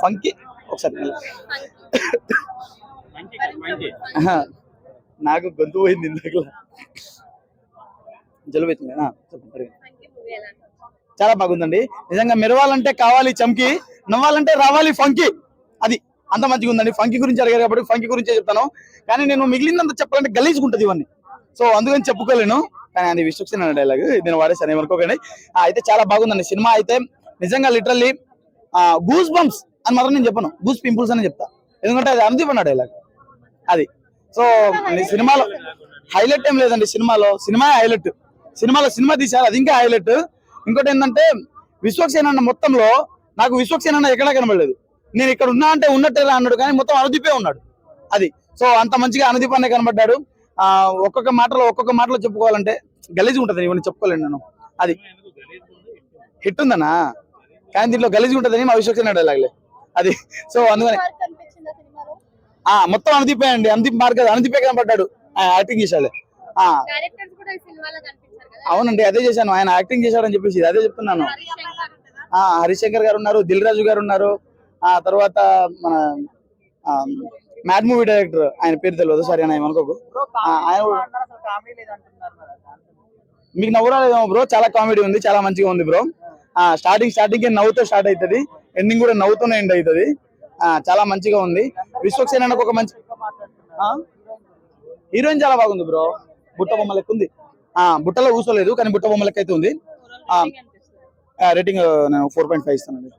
funky ఒకసారి నాకు గొంతు పోయింది ఇందాక జలుబెత్తుందా చాలా బాగుందండి నిజంగా మెరవాలంటే కావాలి చమ్కి నవ్వాలంటే రావాలి ఫంకీ అది అంత మంచిగా ఉందండి ఫంకీ గురించి అడిగారు కాబట్టి ఫంకీ గురించే చెప్తాను కానీ నేను మిగిలినంత చెప్పాలంటే గలీజ్గుంటది ఇవన్నీ సో అందుకని చెప్పుకోలేను కానీ అది విశ్వక్సేన డైలాగ్ నేను వాడేసాను ఏమనుకోకండి అయితే చాలా బాగుందండి సినిమా అయితే నిజంగా లిటరల్లీ గూస్ బంప్స్ అని మాత్రం నేను చెప్పను గూస్ పింపుల్స్ అని చెప్తా ఎందుకంటే అది అనుదీప్ అన్న డైలాగ్ అది సో సినిమాలో హైలైట్ ఏం లేదండి సినిమా హైలైట్ సినిమా తీశారు అది ఇంకా హైలైట్ ఇంకోటి ఏంటంటే విశ్వక్సేన అన్న మొత్తంలో నాకు విశ్వక్సేన అన్న ఎక్కడా కనబడలేదు నేను ఇక్కడ ఉన్నా అంటే ఉన్నట్టేలా అన్నాడు కానీ మొత్తం అనుదీపే ఉన్నాడు అది సో అంత మంచిగా అనుదీప్ అనే కనబడ్డాడు ఒక్కొక్క మాటలో చెప్పుకోవాలంటే గలీజ్ ఉంటది ఇవన్నీ చెప్పుకోలేను నేను అది హిట్ ఉందనా కానీ దీంట్లో గలీజ్ ఉంటదని మా విశ్వక్సేన డైలాగ్లే అది సో అందుకని మొత్తం అనుదీపే అండి అనుదీపే కనబడ్డాడు యాక్టింగ్ చేశాడు అవునండి అదే చేశాను ఆయన యాక్టింగ్ చేశాడని చెప్పేసి అదే చెప్తున్నాను హరిశంకర్ గారు ఉన్నారు దిల్ రాజు గారు ఉన్నారు ఆ తర్వాత మన మ్యాడ్ మూవీ డైరెక్టర్ ఆయన పేరు తెలియదు సరే ఆయన ఏమనుకోకు ఆయన మీకు నవ్వురాలేదేమో బ్రో చాలా కామెడీ ఉంది చాలా మంచిగా ఉంది బ్రో స్టార్టింగ్ నవ్వుతో స్టార్ట్ అవుతుంది ఎండింగ్ కూడా నవ్వుతూనే ఎండ్ అవుతుంది చాలా మంచిగా ఉంది విశ్వక్సేన ఒక మంచి హీరోయిన్ చాలా బాగుంది బ్రో బుట్ట బొమ్మ లెక్క ఉంది బుట్టలో కూర్చోలేదు కానీ బుట్ట బొమ్మ లెక్క అయితే ఉంది రేటింగ్ నేను 4.5 ఇస్తానండి